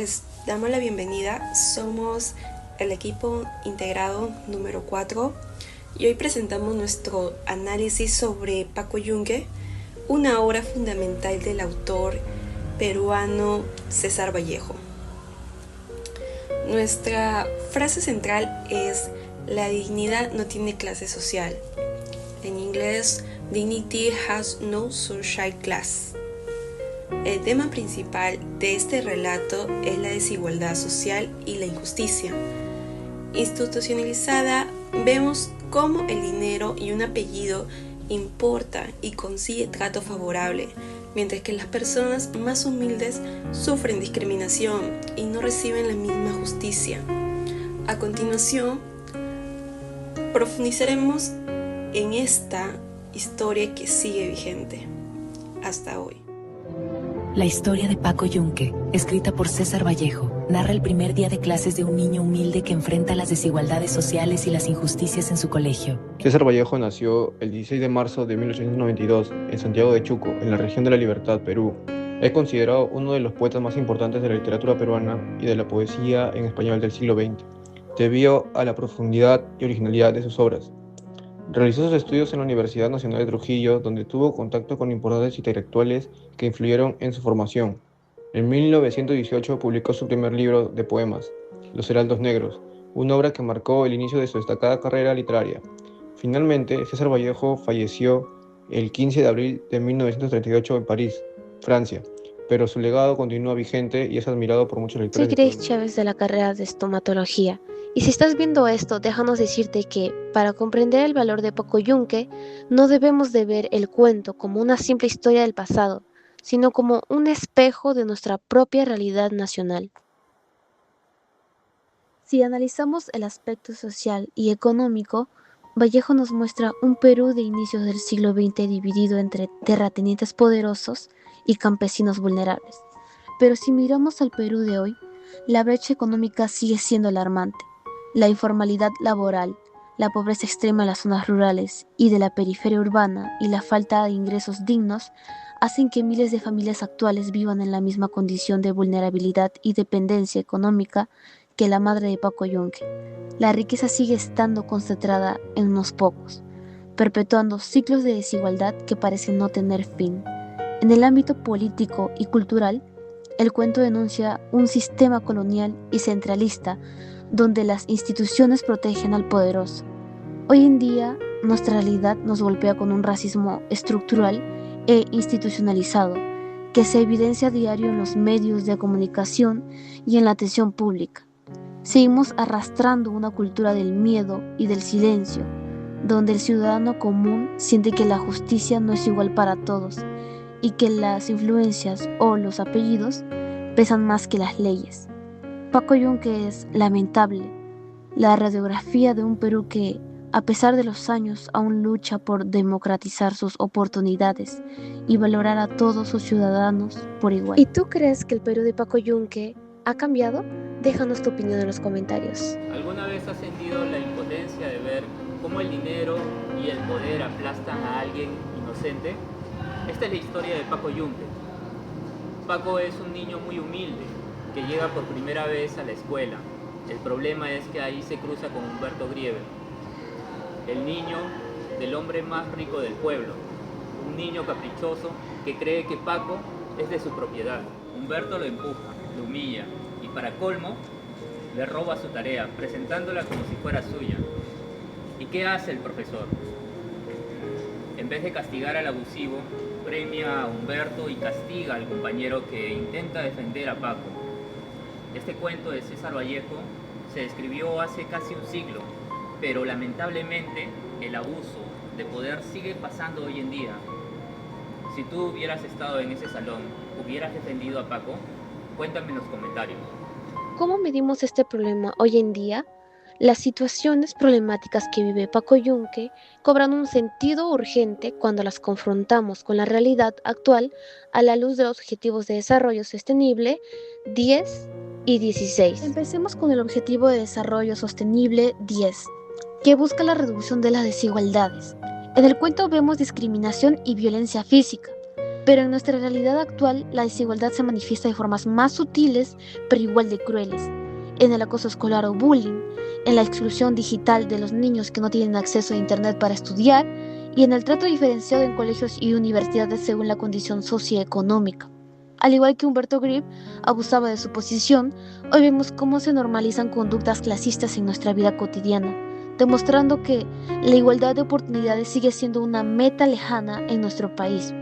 Les damos la bienvenida. Somos el equipo integrado número 4 y hoy presentamos nuestro análisis sobre Paco Yunque, una obra fundamental del autor peruano César Vallejo. Nuestra frase central es: la dignidad no tiene clase social. En inglés, dignity has no social class. El tema principal de este relato es la desigualdad social y la injusticia. Institucionalizada, vemos cómo el dinero y un apellido importa y consigue trato favorable, mientras que las personas más humildes sufren discriminación y no reciben la misma justicia. A continuación, profundizaremos en esta historia que sigue vigente hasta hoy. La historia de Paco Yunque, escrita por César Vallejo, narra el primer día de clases de un niño humilde que enfrenta las desigualdades sociales y las injusticias en su colegio. César Vallejo nació el 16 de marzo de 1892 en Santiago de Chuco, en la región de La Libertad, Perú. Es considerado uno de los poetas más importantes de la literatura peruana y de la poesía en español del siglo XX, debido a la profundidad y originalidad de sus obras. Realizó sus estudios en la Universidad Nacional de Trujillo, donde tuvo contacto con importantes intelectuales que influyeron en su formación. En 1918 publicó su primer libro de poemas, Los Heraldos Negros, una obra que marcó el inicio de su destacada carrera literaria. Finalmente, César Vallejo falleció el 15 de abril de 1938 en París, Francia, pero su legado continúa vigente y es admirado por muchos lectores. Soy Grace Chávez de la carrera de estomatología. Y si estás viendo esto, déjanos decirte que, para comprender el valor de Paco Yunque, no debemos de ver el cuento como una simple historia del pasado, sino como un espejo de nuestra propia realidad nacional. Si analizamos el aspecto social y económico, Vallejo nos muestra un Perú de inicios del siglo XX dividido entre terratenientes poderosos y campesinos vulnerables. Pero si miramos al Perú de hoy, la brecha económica sigue siendo alarmante. La informalidad laboral, la pobreza extrema en las zonas rurales y de la periferia urbana y la falta de ingresos dignos hacen que miles de familias actuales vivan en la misma condición de vulnerabilidad y dependencia económica que la madre de Paco Yunque. La riqueza sigue estando concentrada en unos pocos, perpetuando ciclos de desigualdad que parecen no tener fin. En el ámbito político y cultural, el cuento denuncia un sistema colonial y centralista donde las instituciones protegen al poderoso. Hoy en día, nuestra realidad nos golpea con un racismo estructural e institucionalizado que se evidencia a diario en los medios de comunicación y en la atención pública. Seguimos arrastrando una cultura del miedo y del silencio, donde el ciudadano común siente que la justicia no es igual para todos y que las influencias o los apellidos pesan más que las leyes. Paco Yunque es lamentable, la radiografía de un Perú que, a pesar de los años, aún lucha por democratizar sus oportunidades y valorar a todos sus ciudadanos por igual. ¿Y tú crees que el Perú de Paco Yunque ha cambiado? Déjanos tu opinión en los comentarios. ¿Alguna vez has sentido la impotencia de ver cómo el dinero y el poder aplastan a alguien inocente? Esta es la historia de Paco Yunque. Paco es un niño muy humilde que llega por primera vez a la escuela. El problema es que ahí se cruza con Humberto Grieber, el niño del hombre más rico del pueblo, un niño caprichoso que cree que Paco es de su propiedad. Humberto lo empuja, lo humilla y para colmo le roba su tarea, presentándola como si fuera suya. ¿Y qué hace el profesor? En vez de castigar al abusivo, premia a Humberto y castiga al compañero que intenta defender a Paco. Este cuento de César Vallejo se escribió hace casi un siglo, pero lamentablemente el abuso de poder sigue pasando hoy en día. Si tú hubieras estado en ese salón, ¿hubieras defendido a Paco? Cuéntame en los comentarios. ¿Cómo medimos este problema hoy en día? Las situaciones problemáticas que vive Paco Yunque cobran un sentido urgente cuando las confrontamos con la realidad actual a la luz de los Objetivos de Desarrollo Sostenible 10 y 16. Empecemos con el Objetivo de Desarrollo Sostenible 10, que busca la reducción de las desigualdades. En el cuento vemos discriminación y violencia física. Pero en nuestra realidad actual, la desigualdad se manifiesta de formas más sutiles, pero igual de crueles. En el acoso escolar o bullying, en la exclusión digital de los niños que no tienen acceso a Internet para estudiar, y en el trato diferenciado en colegios y universidades según la condición socioeconómica. Al igual que Humberto Grip abusaba de su posición, hoy vemos cómo se normalizan conductas clasistas en nuestra vida cotidiana, demostrando que la igualdad de oportunidades sigue siendo una meta lejana en nuestro país.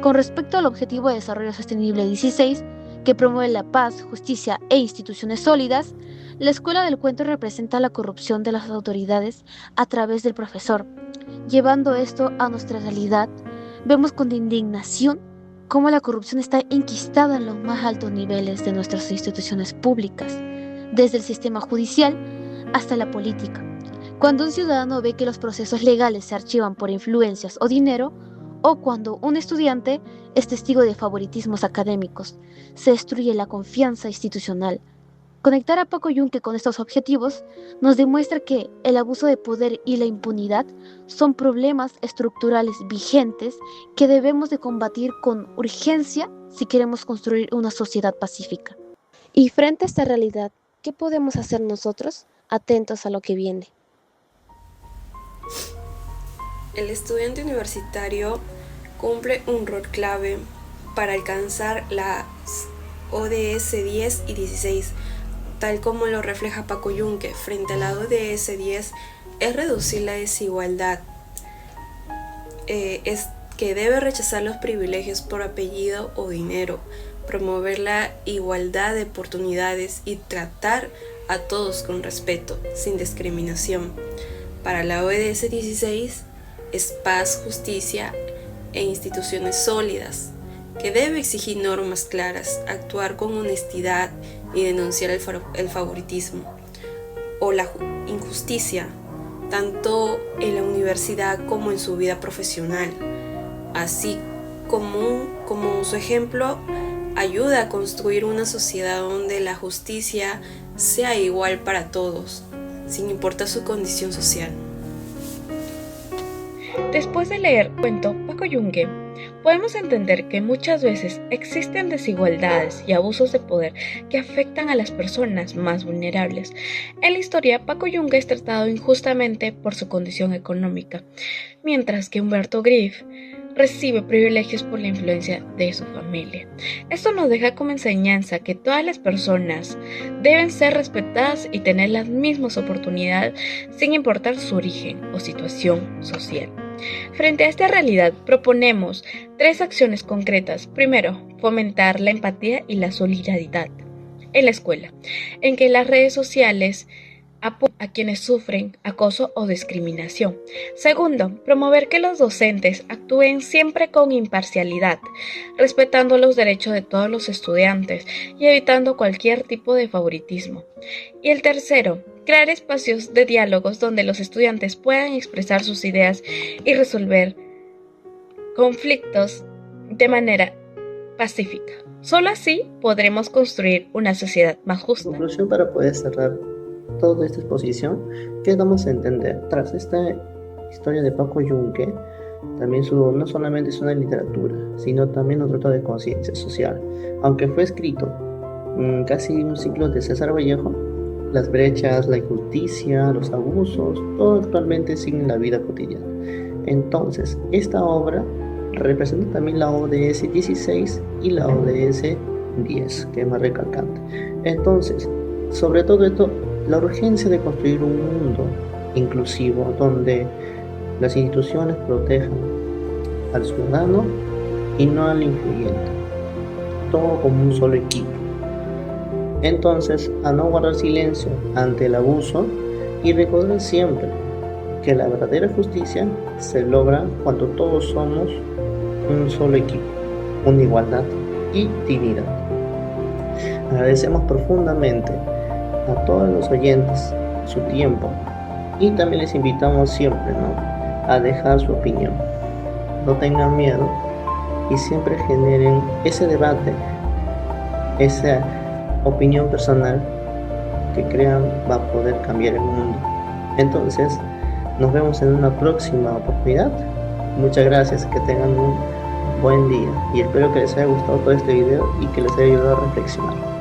Con respecto al Objetivo de Desarrollo Sostenible 16, que promueve la paz, justicia e instituciones sólidas, la escuela del cuento representa la corrupción de las autoridades a través del profesor. Llevando esto a nuestra realidad, vemos con indignación cómo la corrupción está enquistada en los más altos niveles de nuestras instituciones públicas, desde el sistema judicial hasta la política. Cuando un ciudadano ve que los procesos legales se archivan por influencias o dinero, o cuando un estudiante es testigo de favoritismos académicos, se destruye la confianza institucional. Conectar a Paco Yunque con estos objetivos nos demuestra que el abuso de poder y la impunidad son problemas estructurales vigentes que debemos de combatir con urgencia si queremos construir una sociedad pacífica. Y frente a esta realidad, ¿qué podemos hacer nosotros atentos a lo que viene? El estudiante universitario cumple un rol clave para alcanzar las ODS 10 y 16, tal como lo refleja Paco Yunque. Frente a la ODS 10 es reducir la desigualdad, es que debe rechazar los privilegios por apellido o dinero, promover la igualdad de oportunidades y tratar a todos con respeto, sin discriminación. Para la ODS 16 es paz, justicia e instituciones sólidas, que debe exigir normas claras, actuar con honestidad y denunciar el favoritismo o la injusticia, tanto en la universidad como en su vida profesional. Así como su ejemplo ayuda a construir una sociedad donde la justicia sea igual para todos, sin importar su condición social. Después de leer el cuento Paco Yunque, podemos entender que muchas veces existen desigualdades y abusos de poder que afectan a las personas más vulnerables. En la historia, Paco Yunque es tratado injustamente por su condición económica, mientras que Humberto Grip recibe privilegios por la influencia de su familia. Esto nos deja como enseñanza que todas las personas deben ser respetadas y tener las mismas oportunidades sin importar su origen o situación social. Frente a esta realidad, proponemos 3 acciones concretas. Primero, fomentar la empatía y la solidaridad en la escuela, en que las redes sociales apoyan a quienes sufren acoso o discriminación. Segundo, promover que los docentes actúen siempre con imparcialidad, respetando los derechos de todos los estudiantes y evitando cualquier tipo de favoritismo. Y el tercero, crear espacios de diálogos donde los estudiantes puedan expresar sus ideas y resolver conflictos de manera pacífica. Solo así podremos construir una sociedad más justa. Conclusión para poder cerrar toda esta exposición, ¿qué damos a entender? Tras esta historia de Paco Yunque, también no solamente es una literatura, sino también un trato de conciencia social. Aunque fue escrito casi un siglo de César Vallejo, las brechas, la injusticia, los abusos, todo actualmente sigue en la vida cotidiana. Entonces, esta obra representa también la ODS 16 y la ODS 10, que es más recalcante. Entonces, sobre todo esto, la urgencia de construir un mundo inclusivo donde las instituciones protejan al ciudadano y no al influyente, todo como un solo equipo. Entonces, a no guardar silencio ante el abuso y recordar siempre que la verdadera justicia se logra cuando todos somos un solo equipo, una igualdad y dignidad. Agradecemos profundamente a todos los oyentes su tiempo y también les invitamos siempre, a dejar su opinión. No tengan miedo y siempre generen ese debate, esa opinión personal que crean va a poder cambiar el mundo. Entonces, nos vemos en una próxima oportunidad. Muchas gracias, que tengan un buen día y espero que les haya gustado todo este video y que les haya ayudado a reflexionar.